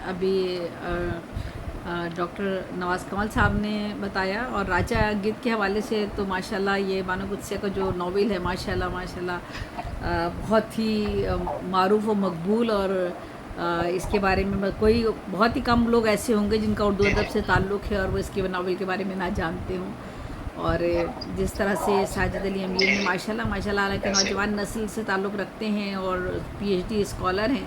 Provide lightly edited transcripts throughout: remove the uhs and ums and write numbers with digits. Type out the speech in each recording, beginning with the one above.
ابھی ڈاکٹر نواز کمال صاحب نے بتایا، اور راجہ گدھ کے حوالے سے تو ماشاءاللہ یہ بانو قدسیہ کا جو ناول ہے ماشاءاللہ بہت ہی معروف و مقبول، اور اس کے بارے میں کوئی بہت ہی کم لوگ ایسے ہوں گے جن کا اردو ادب سے تعلق ہے اور وہ اس کے ناول کے بارے میں نہ جانتے ہوں۔ اور جس طرح سے ساجد علی امیر نے ماشاءاللہ حالانکہ نوجوان نسل سے تعلق رکھتے ہیں اور پی ایچ ڈی اسکالر ہیں،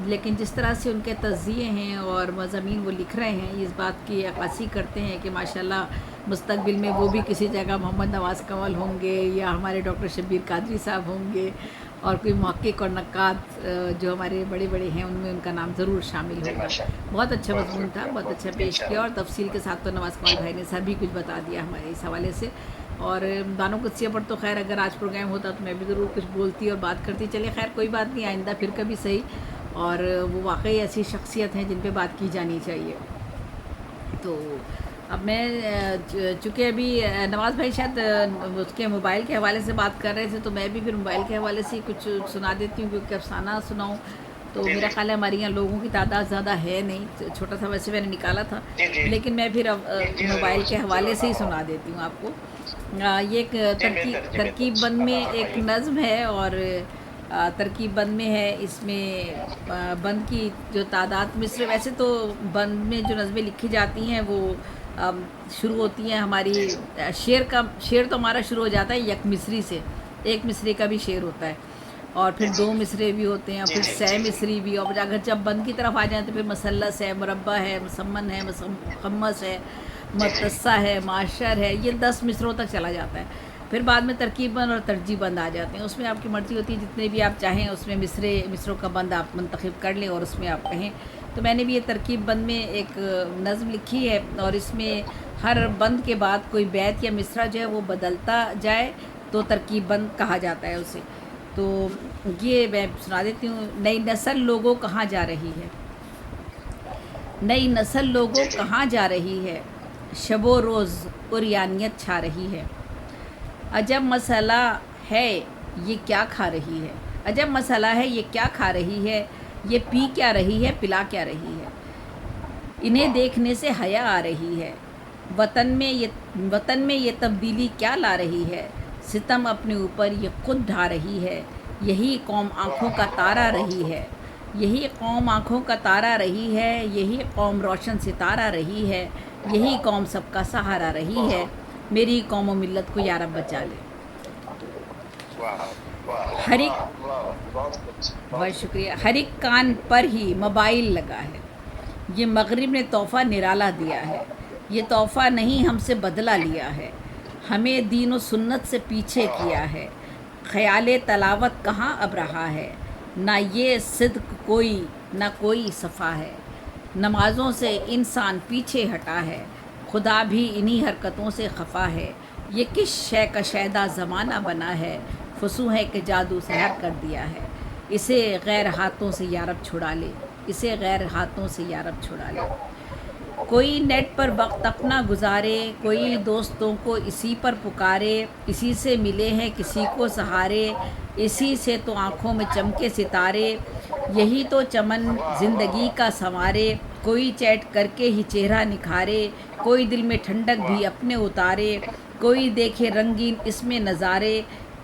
لیکن جس طرح سے ان کے تجزیے ہیں اور مضامین وہ لکھ رہے ہیں، اس بات کی عکاسی کرتے ہیں کہ ماشاءاللہ مستقبل میں وہ بھی کسی جگہ محمد نواز کمال ہوں گے یا ہمارے ڈاکٹر شبیر قادری صاحب ہوں گے، اور کوئی محقق اور نقاد جو ہمارے بڑے بڑے ہیں ان میں ان کا نام ضرور شامل ہوگا۔ بہت اچھا مضمون تھا، بہت اچھا پیش کیا، اور تفصیل کے ساتھ تو نواز کمال بھائی نے سبھی کچھ بتا دیا ہمارے اس حوالے سے۔ اور بانو قدسیہ پر تو خیر اگر آج پروگرام ہوتا تو میں بھی ضرور کچھ بولتی اور بات کرتی، چلے خیر کوئی بات نہیں، آئندہ پھر کبھی صحیح۔ اور وہ واقعی ایسی شخصیت ہیں جن پہ بات کی جانی چاہیے۔ تو اب میں چونکہ ابھی نواز بھائی شاید اس کے موبائل کے حوالے سے بات کر رہے تھے، تو میں بھی پھر موبائل کے حوالے سے کچھ سنا دیتی ہوں، کیونکہ افسانہ سناؤں تو میرا خیال ہے ہمارے یہاں لوگوں کی تعداد زیادہ ہے نہیں، چھوٹا سا ویسے میں نے نکالا تھا، لیکن میں پھر موبائل کے حوالے سے ہی سنا دیتی ہوں آپ کو۔ یہ ایک ترکیب بند میں ایک نظم ہے، اور ترکیب بند میں ہے، اس میں بند کی جو تعداد مصر، ویسے تو بند میں جو نظمیں لکھی جاتی ہیں وہ شروع ہوتی ہیں ہماری شعر تو ہمارا شروع ہو جاتا ہے یک مصری سے، ایک مصرے کا بھی شعر ہوتا ہے، اور پھر دو مصرے بھی ہوتے ہیں، اور پھر سہ مصری بھی، اور اگر جب بند کی طرف آ جائیں تو پھر مثلث ہے، مربع ہے، مسمن ہے، مخمس ہے، متصہ ہے، معاشر ہے، یہ 10 مصروں تک چلا جاتا ہے۔ پھر بعد میں ترکیب بند اور ترجیح بند آ جاتے ہیں، اس میں آپ کی مرضی ہوتی ہے جتنے بھی آپ چاہیں اس میں مصروں کا بند آپ منتخب کر لیں اور اس میں آپ کہیں۔ تو میں نے بھی یہ ترکیب بند میں ایک نظم لکھی ہے، اور اس میں ہر بند کے بعد کوئی بیت یا مصرع جو ہے وہ بدلتا جائے تو ترکیب بند کہا جاتا ہے اسے۔ تو یہ میں سنا دیتی ہوں۔ نئی نسل لوگوں کہاں جا رہی ہے، نئی نسل لوگوں کہاں جا رہی ہے، شب و روز عریانیت چھا رہی ہے، عجب مسئلہ ہے یہ کیا کھا رہی ہے، عجب مسئلہ ہے یہ کیا کھا رہی ہے، یہ پی کیا رہی ہے، پلا کیا رہی ہے، انہیں دیکھنے سے حیا آ رہی ہے، وطن میں یہ تبدیلی کیا لا رہی ہے، ستم اپنے اوپر یہ خود ڈھا رہی ہے، یہی قوم آنکھوں کا تارا رہی ہے، یہی قوم آنکھوں کا تارا رہی ہے، یہی قوم روشن ستارہ رہی ہے، یہی قوم سب کا سہارا رہی ہے، میری قوم و ملت کو یا رب بچا لے۔ ہر ایک بہت شکریہ۔ ہر ایک کان پر ہی موبائل لگا ہے، یہ مغرب نے تحفہ نرالا دیا ہے، یہ تحفہ نہیں ہم سے بدلہ لیا ہے، ہمیں دین و سنت سے پیچھے کیا ہے، خیال تلاوت کہاں اب رہا ہے، نہ یہ صدق کوئی نہ کوئی صفا ہے، نمازوں سے انسان پیچھے ہٹا ہے، خدا بھی انہی حرکتوں سے خفا ہے، یہ کس شے کا شیدا زمانہ بنا ہے، فسوں ہے کہ جادو سحر کر دیا ہے، اسے غیر ہاتھوں سے یارب چھڑا لے، اسے غیر ہاتھوں سے یارب چھڑا لے۔ کوئی نیٹ پر وقت اپنا گزارے، کوئی دوستوں کو اسی پر پکارے، اسی سے ملے ہیں کسی کو سہارے، اسی سے تو آنکھوں میں چمکے ستارے، یہی تو چمن زندگی کا سنوارے، کوئی چیٹ کر کے ہی چہرہ نکھارے، کوئی دل میں ٹھنڈک بھی اپنے اتارے، کوئی دیکھے رنگین اس میں نظارے،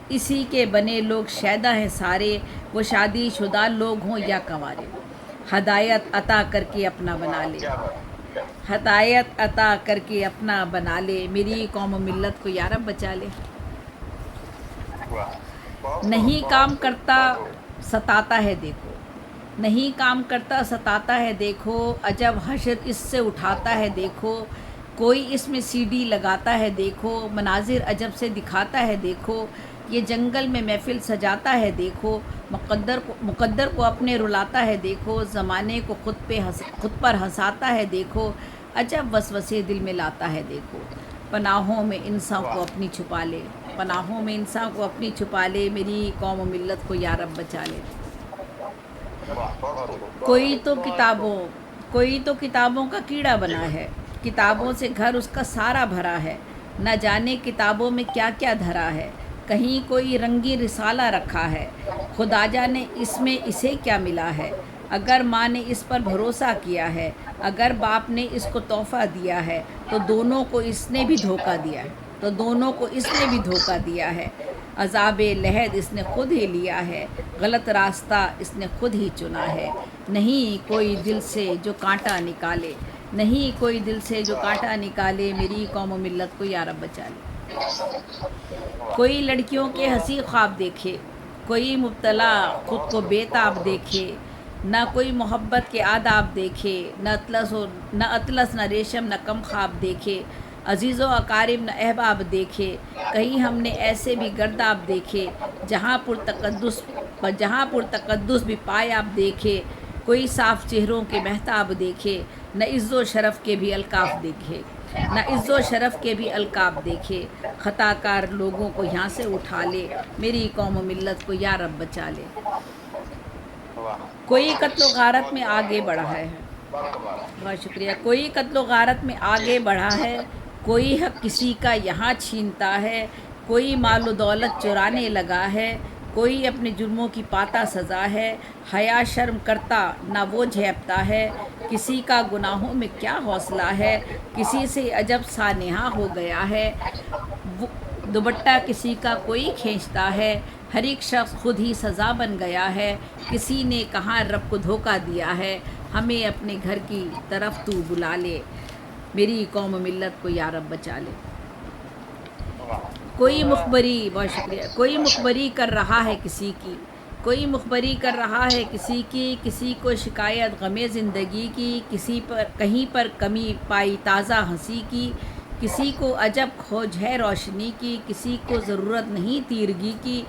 اسی کے بنے لوگ شیدا ہیں سارے، وہ شادی شدہ لوگ ہوں یا کنوارے، ہدایت عطا کر کے اپنا بنا لے، ہدایت عطا کر کے اپنا بنا لے، میری قوم و ملت کو یا رب بچا لے۔ نہیں کام کرتا ستاتا ہے دیکھو، نہیں کام کرتا ستاتا ہے دیکھو، عجب حشر اس سے اٹھاتا ہے دیکھو، کوئی اس میں سی ڈی لگاتا ہے دیکھو، مناظر عجب سے دکھاتا ہے دیکھو، یہ جنگل میں محفل سجاتا ہے دیکھو، مقدر کو اپنے رلاتا ہے دیکھو، زمانے کو خود پر ہنساتا ہے دیکھو، عجب وسوسے دل میں لاتا ہے دیکھو، پناہوں میں انسان کو اپنی چھپا لے، پناہوں میں انسان کو اپنی چھپا لے، میری قوم و ملت کو یا رب بچا لے۔ کوئی تو کتابوں کا کیڑا بنا ہے، کتابوں سے گھر اس کا سارا بھرا ہے، نہ جانے کتابوں میں کیا کیا دھرا ہے، کہیں کوئی رنگی رسالہ رکھا ہے، خدا جانے اس میں اسے کیا ملا ہے، اگر ماں نے اس پر بھروسہ کیا ہے، اگر باپ نے اس کو تحفہ دیا ہے، تو دونوں کو اس نے بھی دھوکہ دیا ہے، تو دونوں کو اس نے بھی دھوکہ دیا ہے۔ عذاب لحد اس نے خود ہی لیا ہے، غلط راستہ اس نے خود ہی چنا ہے۔ نہیں کوئی دل سے جو کانٹا نکالے، نہیں کوئی دل سے جو کانٹا نکالے، میری قوم و ملت کو یا رب بچا لے۔ کوئی لڑکیوں کے ہنسی خواب دیکھے، کوئی مبتلا خود کو بے تاب دیکھے، نہ کوئی محبت کے آداب دیکھے، نہ اطلس نہ ریشم نہ کم خواب دیکھے، عزیز و اقارب نہ احباب دیکھے، کہیں ہم نے ایسے بھی گرداب دیکھے، جہاں پر تقدس بھی پایاب دیکھے، کوئی صاف چہروں کے مہتاب دیکھے، نہ عز و شرف کے بھی القاف دیکھے، نہ عز و شرف کے بھی القاب دیکھے، خطا کار لوگوں کو یہاں سے اٹھا لے، میری قوم و ملت کو یا رب بچا لے۔ کوئی قتل و غارت میں آگے بڑھا ہے، بہت شکریہ، کوئی قتل و غارت میں آگے بڑھا ہے، کوئی حق کسی کا یہاں چھینتا ہے، کوئی مال و دولت چرانے لگا ہے، کوئی اپنے جرموں کی پاتا سزا ہے، حیا شرم کرتا نہ وہ جھیپتا ہے، کسی کا گناہوں میں کیا حوصلہ ہے، کسی سے عجب سانحہ ہو گیا ہے، دوپٹہ کسی کا کوئی کھینچتا ہے، ہر ایک شخص خود ہی سزا بن گیا ہے، کسی نے کہاں رب کو دھوکہ دیا ہے، ہمیں اپنے گھر کی طرف تو بلا لے، میری قوم و ملت کو یا رب بچا لے۔ کوئی مخبری، بہت شکریہ، کوئی مخبری کر رہا ہے کسی کی، کوئی مخبری کر رہا ہے کسی کی، کسی کو شکایت غم زندگی کی، کہیں پر کمی پائی تازہ ہنسی کی، کسی کو عجب کھوج ہے روشنی کی، کسی کو ضرورت نہیں تیرگی کی،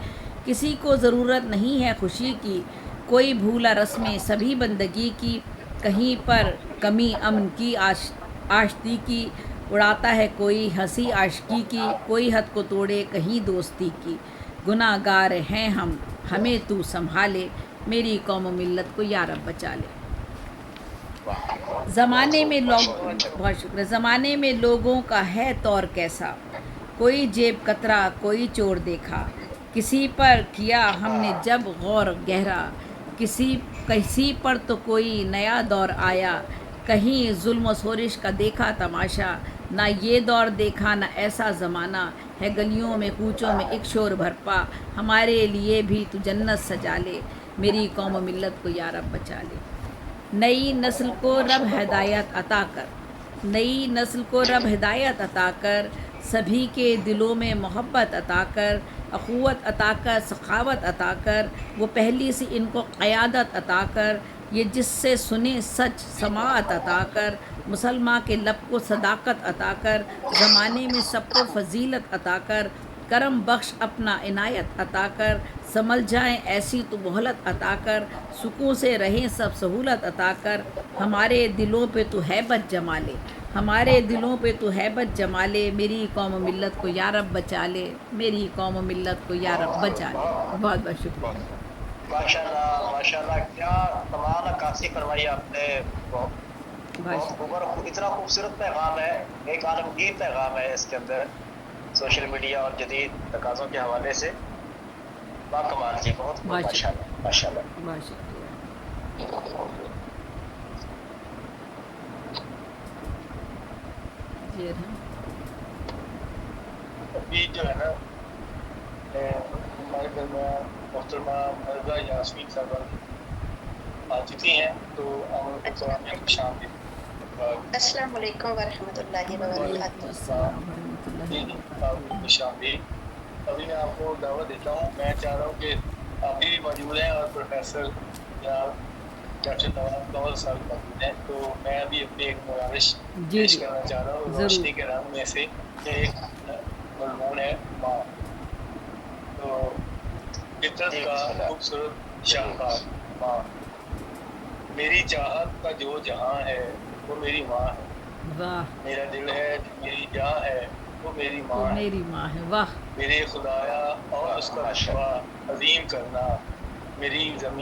کسی کو ضرورت نہیں ہے خوشی کی، کوئی بھولا رسمیں سبھی بندگی کی، کہیں پر کمی امن کی آشتی کی، اڑاتا ہے کوئی ہنسی عاشقی کی، کوئی حد کو توڑے کہیں دوستی کی، گناہ گار ہیں ہم ہمیں تو سنبھالے، میری قوم و ملت کو یا رب بچا لے۔ بہت شکریہ، زمانے میں لوگوں کا ہے طور کیسا، کوئی جیب کترا کوئی چور دیکھا، کسی پر کیا ہم نے جب غور گہرا، کسی پر تو کوئی نیا دور آیا، کہیں ظلم و شورش کا دیکھا تماشا، نہ یہ دور دیکھا نہ ایسا زمانہ، ہے گلیوں میں کوچوں میں ایک شور بھرپا، ہمارے لیے بھی تو جنت سجا لے، میری قوم و ملت کو یا رب بچا لے۔ نئی نسل کو رب ہدایت عطا کر، نئی نسل کو رب ہدایت عطا کر، سبھی کے دلوں میں محبت عطا کر، اخوت عطا کر، سخاوت عطا کر، وہ پہلی سی ان کو قیادت عطا کر، یہ جس سے سنے سچ سماعت عطا کر، مسلماں کے لب کو صداقت عطا کر، زمانے میں سب کو فضیلت عطا کر، کرم بخش اپنا عنایت عطا کر، سنبھل جائیں ایسی تو مہلت عطا کر، سکون سے رہیں سب سہولت عطا کر، ہمارے دلوں پہ تو ہیبت جما لے، ہمارے دلوں پہ تو ہیبت جما لے، میری قوم و ملت کو یا رب بچا لے، میری قوم و ملت کو یا رب بچا لے۔ بہت بہت شکریہ۔ ماشاء اللہ ماشاء اللہ، کیا کمال عکاسی فرمائی آپ نے، اتنا خوبصورت پیغام ہے، ایک عالمگیر پیغام ہے اس کے اندر، سوشل میڈیا اور جدید تقاضوں کے حوالے سے با کمال جی، بہت ماشاء اللہ ماشاء اللہ، بہت شکریہ۔ جی ابھی جو ہے نا ہمارے گھر میں محترمہ مرزا یاسمین صاحبہ آ چکی ہیں، تو خوش آمدید۔ السلام علیکم ورحمۃ اللہ وبرکاتہ۔ خوش آمدید۔ ابھی میں آپ کو دعوت دیتا ہوں، میں چاہ رہا ہوں کہ آپ بھی موجود ہیں اور پروفیسر یا ڈاکٹر نواز صاحب موجود ہیں، تو میں ابھی اپنی ایک گزارش پیش کرنا چاہ رہا ہوں، روشنی کے رنگ میں سے ایک مضمون ہے ماں، تو فطرت کا خوبصورت شاہکار ماں، میری چاہت کا جو جہاں ہے وہ میری ماں ہے، میرا دل ہے جو میری جاں ہے وہ میری ماں ہے، میری ماں ہے، واہ، میرے خدایا اور اس کا رشوہ عظیم کرنا، میری زمین